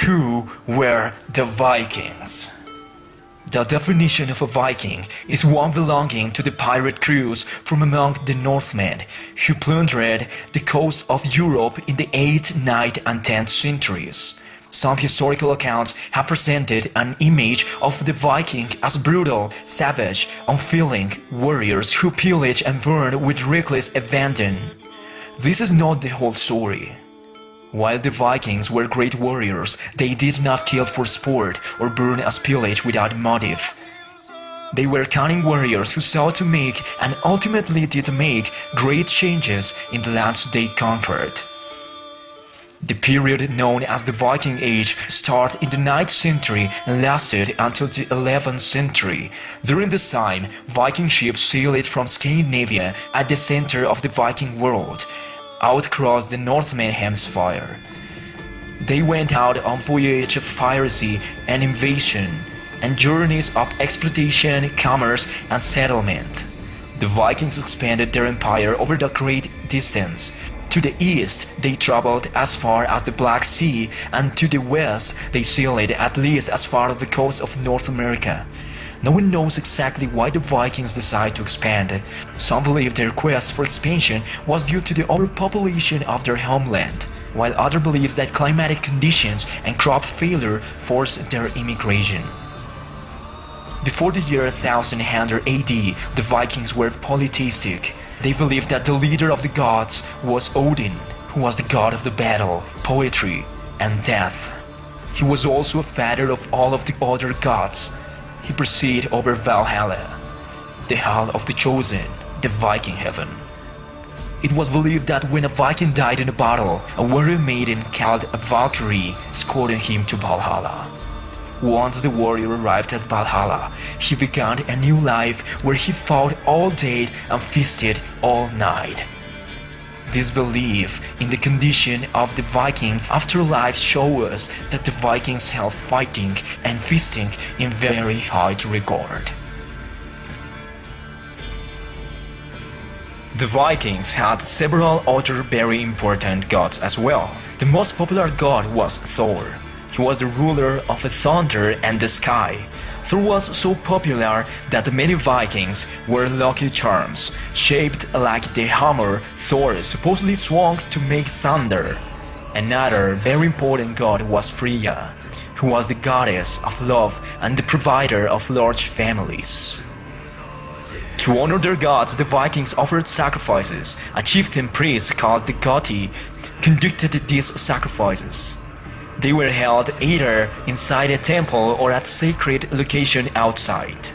Who were the Vikings? The definition of a Viking is one belonging to the pirate crews from among the Northmen who plundered the coasts of Europe in the 8th, 9th and 10th centuries. Some historical accounts have presented an image of the Viking as brutal, savage, unfeeling warriors who pillage and burn with reckless abandon. This is not the whole story. While the Vikings were great warriors, they did not kill for sport or burn as pillage without motive. They were cunning warriors who sought to make and ultimately did make great changes in the lands they conquered. The period known as the Viking Age started in the 9th century and lasted until the 11th century. During this time, Viking ships sailed from Scandinavia at the center of the Viking world, out across the Northern Hemisphere. They went out on voyages of piracy and invasion, and journeys of exploitation, commerce, and settlement. The Vikings expanded their empire over the great distance. To the east, they traveled as far as the Black Sea, and to the west, they sailed at least as far as the coast of North America. No one knows exactly why the Vikings decided to expand. Some believe their quest for expansion was due to the overpopulation of their homeland, while others believe that climatic conditions and crop failure forced their immigration. Before the year 1100 AD, the Vikings were polytheistic. They believed that the leader of the gods was Odin, who was the god of the battle, poetry, and death. He was also a father of all of the other gods. He presided over Valhalla, the hall of the chosen, the Viking heaven. It was believed that when a Viking died in a battle, a warrior maiden called a Valkyrie escorted him to Valhalla. Once the warrior arrived at Valhalla, he began a new life where he fought all day and feasted all night. This belief in the condition of the Viking afterlife shows us that the Vikings held fighting and feasting in very high regard. The Vikings had several other very important gods as well. The most popular god was Thor. He was the ruler of the thunder and the sky. Thor was so popular that many Vikings wore lucky charms, shaped like the hammer Thor supposedly swung to make thunder. Another very important god was Freya, who was the goddess of love and the provider of large families. To honor their gods, the Vikings offered sacrifices. A chieftain priest called the Gothi conducted these sacrifices. They were held either inside a temple or at sacred location outside.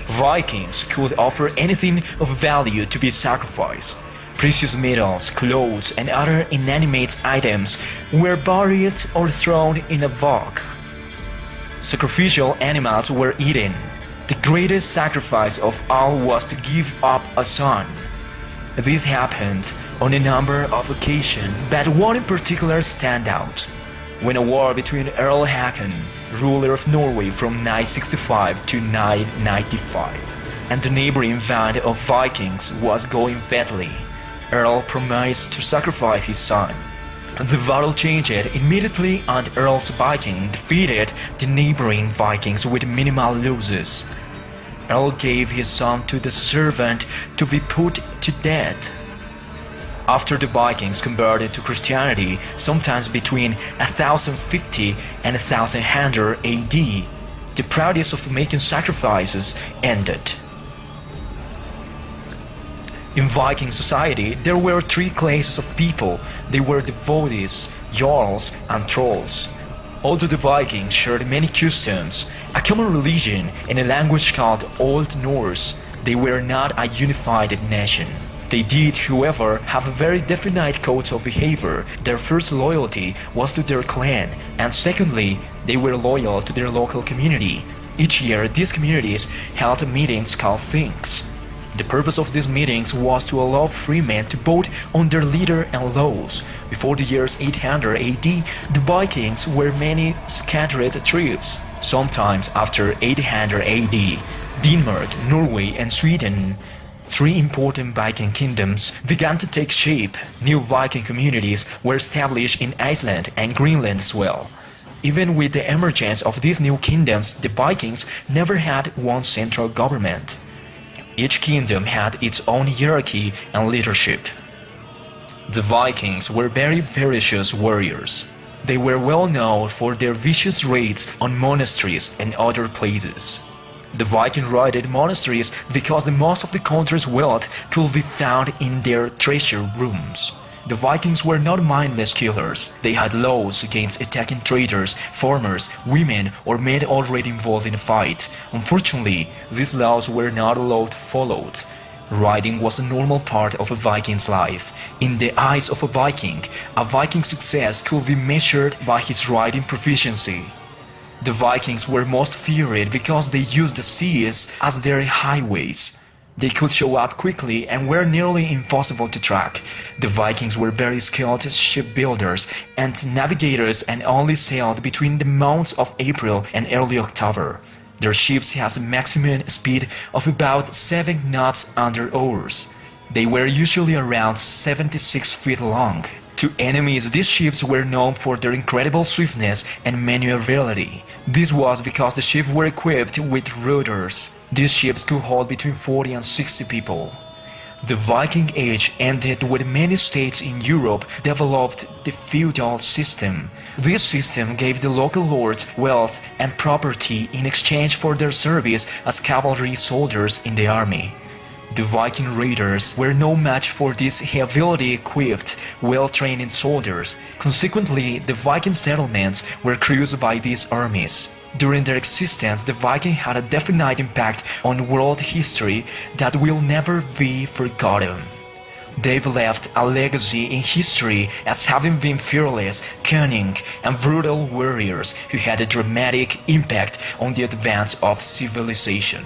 Vikings could offer anything of value to be sacrificed. Precious metals, clothes, and other inanimate items were buried or thrown in a vat. Sacrificial animals were eaten. The greatest sacrifice of all was to give up a son. This happened on a number of occasions, but one in particular stands out. When a war between Earl Håkon, ruler of Norway from 965 to 995, and the neighboring band of Vikings was going badly, Earl promised to sacrifice his son. The battle changed immediately and Earl's Viking defeated the neighboring Vikings with minimal losses. Earl gave his son to the servant to be put to death. After the Vikings converted to Christianity, sometimes between 1050 and 1100 AD, the practice of making sacrifices ended. In Viking society, there were three classes of people. They were devotees, jarls, and trolls. Although the Vikings shared many customs, a common religion, and a language called Old Norse, they were not a unified nation. They did, however, have a very definite code of behavior. Their first loyalty was to their clan, and secondly, they were loyal to their local community. Each year, these communities held meetings called things. The purpose of these meetings was to allow free men to vote on their leader and laws. Before the years 800 AD, the Vikings were many scattered tribes. Sometimes after 800 AD, Denmark, Norway, and Sweden, three important Viking kingdoms, began to take shape. New Viking communities were established in Iceland and Greenland as well. Even with the emergence of these new kingdoms, the Vikings never had one central government. Each kingdom had its own hierarchy and leadership. The Vikings were very ferocious warriors. They were well known for their vicious raids on monasteries and other places. The Vikings raided monasteries because the most of the country's wealth could be found in their treasure rooms. The Vikings were not mindless killers. They had laws against attacking traders, farmers, women, or men already involved in a fight. Unfortunately, these laws were not allowed followed. Riding was a normal part of a Viking's life. In the eyes of a Viking's success could be measured by his riding proficiency. The Vikings were most feared because they used the seas as their highways. They could show up quickly and were nearly impossible to track. The Vikings were very skilled shipbuilders and navigators and only sailed between the months of April and early October. Their ships had a maximum speed of about 7 knots under oars. They were usually around 76 feet long. To enemies, these ships were known for their incredible swiftness and maneuverability. This was because the ships were equipped with ruders. These ships could hold between 40 and 60 people. The Viking Age ended when many states in Europe developed the feudal system. This system gave the local lords wealth and property in exchange for their service as cavalry soldiers in the army. The Viking raiders were no match for these heavily equipped, well-trained soldiers. Consequently, the Viking settlements were crushed by these armies. During their existence, the Vikings had a definite impact on world history that will never be forgotten. They've left a legacy in history as having been fearless, cunning, and brutal warriors who had a dramatic impact on the advance of civilization.